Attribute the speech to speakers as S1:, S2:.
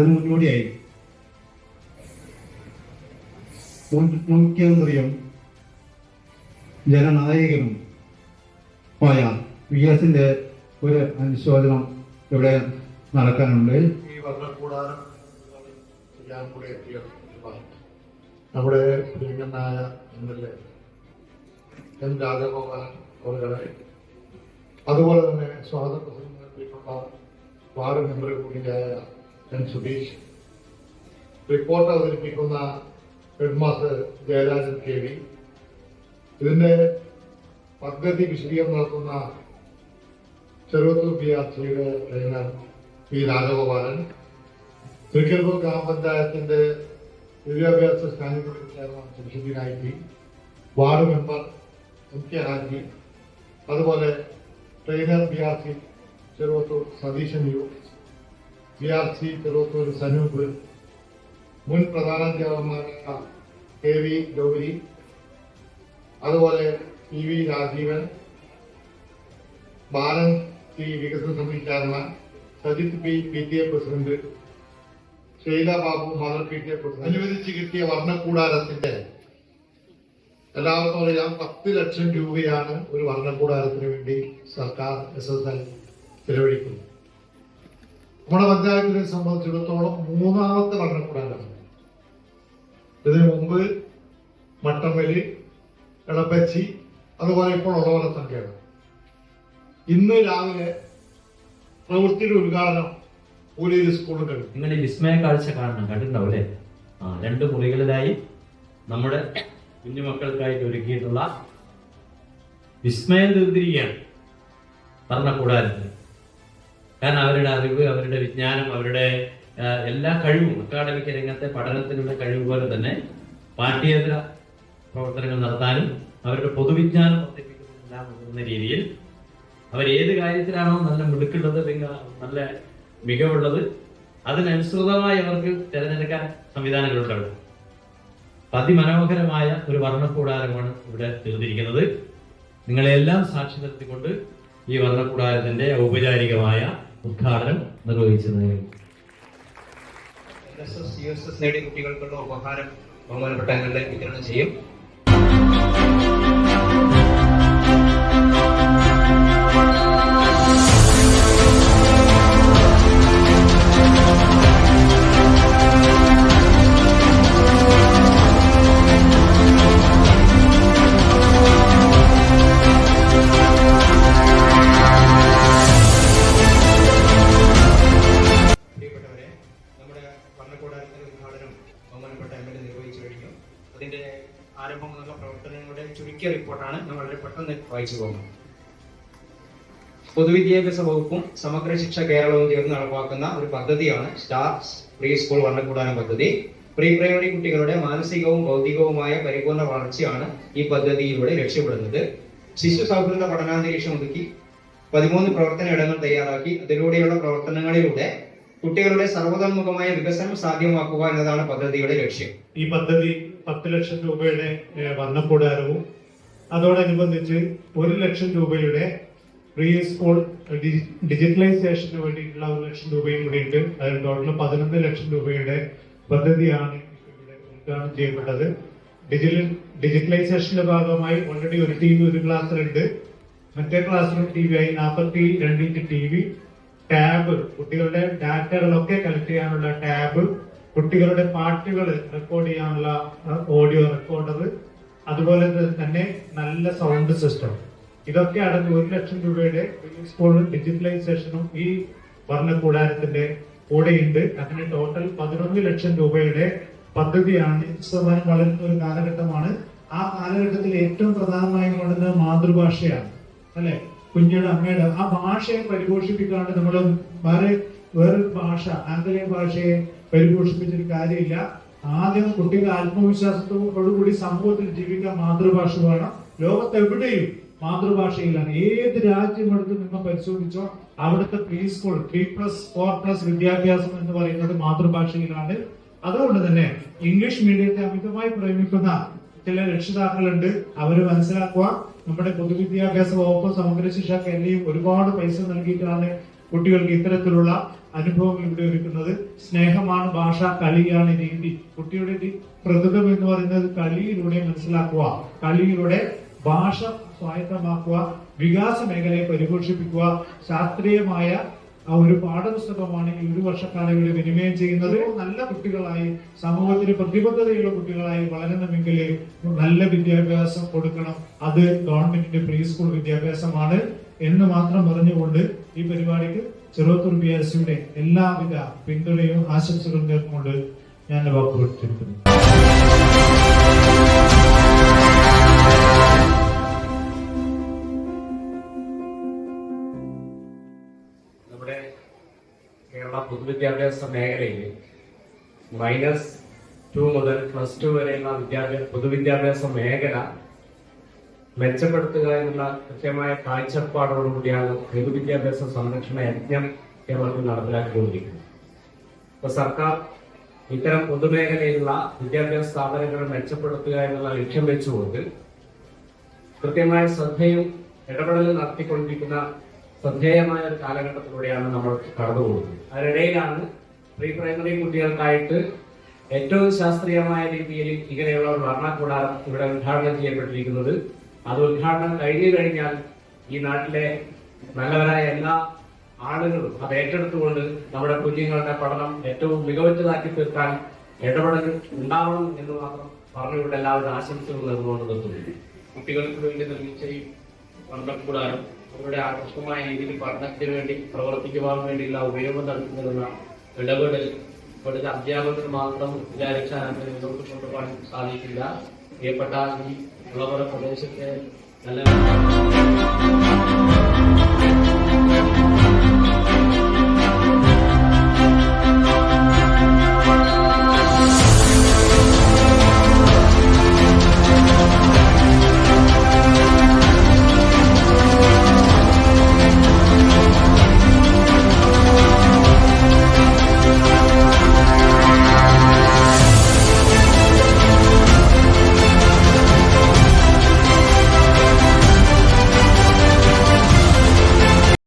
S1: അതിനു മുന്നോടിയായി മുഖ്യമന്ത്രിയും ജനനായകനും ആയ VS-ന്റെ ഒരു അനുശോചനം ഇവിടെ നടക്കാനുണ്ട്.
S2: ഈ വർണ്ണക്കൂടാരം ചെയ്യാൻ കൂടെ എത്തിയ നമ്മുടെ പ്രിയങ്കനായ MLA എൻ രാജഗോപാലൻ അവരുടെ, അതുപോലെ തന്നെ സ്വാഗത പ്രസംഗം നടത്തിയിട്ടുള്ള വാർഡ് മെമ്പർ കൂടിയായ എൻ സുധീഷ്, റിപ്പോർട്ട് അവതരിപ്പിക്കുന്ന ഹെഡ്മാസ്റ്റർ ജയരാജൻ KV, ഇതിന്റെ പദ്ധതി വിശദീകരണം നടത്തുന്ന ചെറുവത്തൂർ PRCയുടെ ട്രെയിനർ P. രാജഗോപാലൻ, തൃക്കരിപ്പൂർ ഗ്രാമപഞ്ചായത്തിന്റെ വിദ്യാഭ്യാസ standing committee chairman Shamsuddin IT, ward member MK Haji, അതുപോലെ trainer PRC Cheruvathur Satheesan U, PRC Cheruvathur Sanoop, മുൻ പ്രധാനാധ്യാപകന്മാരായ KV ഗൗരി, അതുപോലെ PV രാജീവൻ, ബാലൻ C വികസന സമിതി chairman, Sajith P PTA president, Shaila Babu mother PTA president. അനുവദിച്ച് കിട്ടിയ വർണ്ണക്കൂടാരത്തിന്റെ എല്ലാവർക്കും അറിയാം 10 ലക്ഷം രൂപയാണ് ഒരു വർണ്ണക്കൂടാരത്തിന് വേണ്ടി സർക്കാർ SSL ചെലവഴിക്കുന്നത്. നമ്മുടെ പഞ്ചായത്തിനെ സംബന്ധിച്ചിടത്തോളം 3ാമത്തെ വർണ്ണക്കൂടാരമാണ്. ഇതിനു മുമ്പ് മട്ടമ്പലി, എളപ്പച്ചി, അതുപോലെ ഇപ്പോൾ ഉള്ളവരെ സംഖ്യയാണ്. ഇന്ന് രാവിലെ പ്രവൃത്തിയുടെ ഉദ്ഘാടനം പൂലേരി സ്കൂളിൽ കഴിഞ്ഞു.
S3: നിങ്ങളുടെ വിസ്മയ കാഴ്ച കണ്ടിട്ടുണ്ടാവും അല്ലേ? 2 മുറികളിലായി നമ്മുടെ കുഞ്ഞുമക്കൾക്കായിട്ട് ഒരുക്കിയിട്ടുള്ള വിസ്മയം തീർത്തിരിക്കുകയാണ് ഭരണകൂടാരത്തിൽ. കാരണം അവരുടെ അറിവ്, അവരുടെ വിജ്ഞാനം, അവരുടെ എല്ലാ കഴിവും, അക്കാഡമിക് രംഗത്തെ പഠനത്തിനുള്ള കഴിവ് പോലെ തന്നെ പാഠ്യേതര പ്രവർത്തനങ്ങൾ നടത്താനും അവരുടെ പൊതുവിജ്ഞാനം വർദ്ധിപ്പിക്കുന്നതെല്ലാം ഉതകുന്ന രീതിയിൽ അവരേത് കാര്യത്തിലാണോ നല്ല മിടുക്കുള്ളത്, അല്ലെങ്കിൽ നല്ല മികവുള്ളത്, അതിനനുസൃതമായി അവർക്ക് തിരഞ്ഞെടുക്കാൻ സംവിധാനങ്ങളുണ്ട് അവിടെ. അതിമനോഹരമായ ഒരു വർണ്ണക്കൂടാരമാണ് ഇവിടെ തീർന്നിരിക്കുന്നത്. നിങ്ങളെല്ലാം സാക്ഷി നിർത്തിക്കൊണ്ട് ഈ വർണ്ണക്കൂടാരത്തിന്റെ ഔപചാരികമായ ഉദ്ഘാടനം നിർവഹിച്ചത്.
S4: LSS USS നേടിയ കുട്ടികൾക്കുള്ള ഉപഹാരം ബഹുമാനപ്പെട്ട MLA വിതരണം ചെയ്യും. അതിന്റെ ആരംഭം മുതലുള്ള പ്രവർത്തനങ്ങളുടെ ചുരുക്കിയ റിപ്പോർട്ടാണ് ഞാൻ വളരെ പെട്ടെന്ന് വായിച്ചു പോകുന്നത്. പൊതുവിദ്യാഭ്യാസ വകുപ്പും സമഗ്ര ശിക്ഷ കേരളവും ചേർന്ന് നടപ്പാക്കുന്ന ഒരു പദ്ധതിയാണ് സ്റ്റാർ പ്രീ സ്കൂൾ വർണ്ണക്കൂടാരം പദ്ധതി. പ്രീ പ്രൈമറി കുട്ടികളുടെ മാനസികവും ഭൗതികവുമായ പരിപൂർണ വളർച്ചയാണ് ഈ പദ്ധതിയിലൂടെ ലക്ഷ്യപ്പെടുന്നത്. ശിശു സൗഹൃദ പഠനാന്തരീക്ഷം ഒരുക്കി 13 പ്രവർത്തന ഇടങ്ങൾ തയ്യാറാക്കി അതിലൂടെയുള്ള പ്രവർത്തനങ്ങളിലൂടെ കുട്ടികളുടെ സർവതോന്മുഖമായ വികസനം സാധ്യമാക്കുക എന്നതാണ് പദ്ധതിയുടെ ലക്ഷ്യം.
S5: ഈ പദ്ധതി 10 ലക്ഷം രൂപയുടെ വർണ്ണക്കൂടാരവും അതോടനുബന്ധിച്ച് 1 ലക്ഷം രൂപയുടെ പ്രീ സ്കൂൾ ഡിജിറ്റലൈസേഷന് വേണ്ടിയിട്ടുള്ള 1 ലക്ഷം രൂപയും കൂടിയുണ്ട്. അതിൽ ടോട്ടൽ 11 ലക്ഷം രൂപയുടെ പദ്ധതിയാണ് ഇവിടെ ഉദ്ഘാടനം ചെയ്യപ്പെട്ടത്. ഡിജിറ്റലൈസേഷന്റെ ഭാഗമായി ഓൾറെഡി ഒരു TV ഒരു ക്ലാസ്സിലുണ്ട്. മറ്റേ ക്ലാസ്സിലും TV ആയി 42 ഇഞ്ച് TV, ടാബ്, കുട്ടികളുടെ ഡാറ്റകളൊക്കെ കളക്ട് ചെയ്യാനുള്ള ടാബ്, കുട്ടികളുടെ പാട്ടുകൾ റെക്കോർഡ് ചെയ്യാനുള്ള ഓഡിയോ റെക്കോർഡർ, അതുപോലെ തന്നെ നല്ല സൗണ്ട് സിസ്റ്റം, ഇതൊക്കെ അടങ്ങി 1 ലക്ഷം രൂപയുടെ സ്കൂൾ ഡിജിറ്റലൈസേഷനും ഈ വർണ്ണക്കൂടാരത്തിന്റെ കൂടെയുണ്ട്. അങ്ങനെ ടോട്ടൽ 11 ലക്ഷം രൂപയുടെ പദ്ധതിയാണ്. ശതമാനം വളരുന്ന ഒരു കാലഘട്ടമാണ്. ആ കാലഘട്ടത്തിൽ ഏറ്റവും പ്രധാനമായും വേണ്ടുന്നത് മാതൃഭാഷയാണ്, അല്ലെ? കുഞ്ഞിയുടെ അമ്മയുടെ ആ ഭാഷയെ പരിപോഷിപ്പിക്കാണ്ട് നമ്മൾ വേറൊരു ഭാഷ, ആംഗലേയ ഭാഷയെ പരിപോഷിപ്പിച്ചൊരു കാര്യമില്ല. ആദ്യം കുട്ടികൾ ആത്മവിശ്വാസത്തോടുകൂടി സമൂഹത്തിൽ ജീവിക്കാൻ മാതൃഭാഷ വേണം. ലോകത്തെവിടെയും മാതൃഭാഷയിലാണ്. ഏത് രാജ്യം എടുത്ത് നിങ്ങൾ പരിശോധിച്ചോ അവിടുത്തെ പ്രീ സ്കൂൾ 3+4+ വിദ്യാഭ്യാസം എന്ന് പറയുന്നത് മാതൃഭാഷയിലാണ്. അതുകൊണ്ട് തന്നെ ഇംഗ്ലീഷ് മീഡിയത്തെ അമിതമായി പ്രേമിക്കുന്ന ചില രക്ഷിതാക്കളുണ്ട്. അവര് മനസ്സിലാക്കുക, നമ്മുടെ പൊതുവിദ്യാഭ്യാസ വകുപ്പ് സമഗ്ര ശിക്ഷ കേരളയും ഒരുപാട് പൈസ നൽകിയിട്ടാണ് കുട്ടികൾക്ക് ഇത്തരത്തിലുള്ള അനുഭവങ്ങൾ ഇവിടെ ഒരുക്കുന്നത്. സ്നേഹമാണ് ഭാഷ, കളിയാണ് രീതി. കുട്ടിയുടെ പ്രകൃതം എന്ന് പറയുന്നത് കളിയിലൂടെ മനസ്സിലാക്കുക, കളിയിലൂടെ ഭാഷ സ്വായത്തമാക്കുക, വികാസ മേഖലയെ പരിപോഷിപ്പിക്കുക. ശാസ്ത്രീയമായ ഒരു പാഠപുസ്തകമാണ് ഈ ഒരു വർഷക്കാലം ഇവിടെ വിനിമയം ചെയ്യുന്നത്. നല്ല കുട്ടികളായി, സമൂഹത്തിന് പ്രതിബദ്ധതയുള്ള കുട്ടികളായി വളരണമെങ്കിൽ നല്ല വിദ്യാഭ്യാസം കൊടുക്കണം. അത് ഗവൺമെന്റിന്റെ പ്രീ സ്കൂൾ വിദ്യാഭ്യാസമാണ് എന്ന് മാത്രം പറഞ്ഞുകൊണ്ട് ഈ പരിപാടിക്ക് ചെറുവത്തൂർ BRC-യുടെ എല്ലാവിധ പിന്തുണയും ആശംസകളും നേർന്നുകൊണ്ട് ഞാൻ വാക്കുകൊടുത്തിരിക്കുന്നു.
S6: നമ്മുടെ കേരള പൊതുവിദ്യാഭ്യാസ മേഖലയിൽ -2 മുതൽ +2 വരെയുള്ള പൊതുവിദ്യാഭ്യാസ മേഖല മെച്ചപ്പെടുത്തുക എന്നുള്ള കൃത്യമായ കാഴ്ചപ്പാടോടുകൂടിയാണ് പൊതുവിദ്യാഭ്യാസ സംരക്ഷണ യജ്ഞം കേരളത്തിൽ നടപ്പിലാക്കിക്കൊണ്ടിരിക്കുന്നത്. ഇപ്പൊ സർക്കാർ ഇത്തരം പൊതുമേഖലയിലുള്ള വിദ്യാഭ്യാസ സ്ഥാപനങ്ങൾ മെച്ചപ്പെടുത്തുക എന്നുള്ള ലക്ഷ്യം വെച്ചുകൊണ്ട് കൃത്യമായ ശ്രദ്ധയും ഇടപെടലും നടത്തിക്കൊണ്ടിരിക്കുന്ന ശ്രദ്ധേയമായ ഒരു കാലഘട്ടത്തിലൂടെയാണ് നമ്മൾ കടന്നുപോകുന്നത്. അതിനിടയിലാണ് പ്രീ പ്രൈമറി കുട്ടികൾക്കായിട്ട് ഏറ്റവും ശാസ്ത്രീയമായ രീതിയിൽ ഇങ്ങനെയുള്ള ഒരു വർണ്ണക്കൂടാരം ഇവിടെ ഉദ്ഘാടനം ചെയ്യപ്പെട്ടിരിക്കുന്നത്. അത് ഉദ്ഘാടനം കഴിഞ്ഞാൽ ഈ നാട്ടിലെ നല്ലവരായ എല്ലാ ആളുകളും അത് ഏറ്റെടുത്തുകൊണ്ട് നമ്മുടെ കുഞ്ഞുങ്ങളുടെ പഠനം ഏറ്റവും മികവുറ്റതാക്കി തീർക്കാൻ ഇടപെടൽ ഉണ്ടാവണം എന്ന് മാത്രം പറഞ്ഞുകൊണ്ട് എല്ലാവരും ആശംസകൾ നേർന്നുകൊണ്ട് നിർത്തുന്നു. കുട്ടികൾക്ക് വേണ്ടി നിർമ്മിച്ച ഈ വർണ്ണക്കൂടാരം അവരുടെ ആകർഷകമായ രീതിയിൽ പഠനത്തിന് വേണ്ടി പ്രവർത്തിക്കുവാൻ വേണ്ടിയുള്ള ഉപയോഗം നടത്തുന്നതിനുള്ള ഇടപെടൽ ഇവിടുത്തെ അധ്യാപകർക്ക് മാത്രം വിചാരിച്ചാൽ മുന്നോട്ട് കൊണ്ടുപോകാൻ സാധിക്കില്ല. പ്രിയപ്പെട്ട ഈ ഉള്ളവരുടെ പ്രദേശത്തെ നല്ല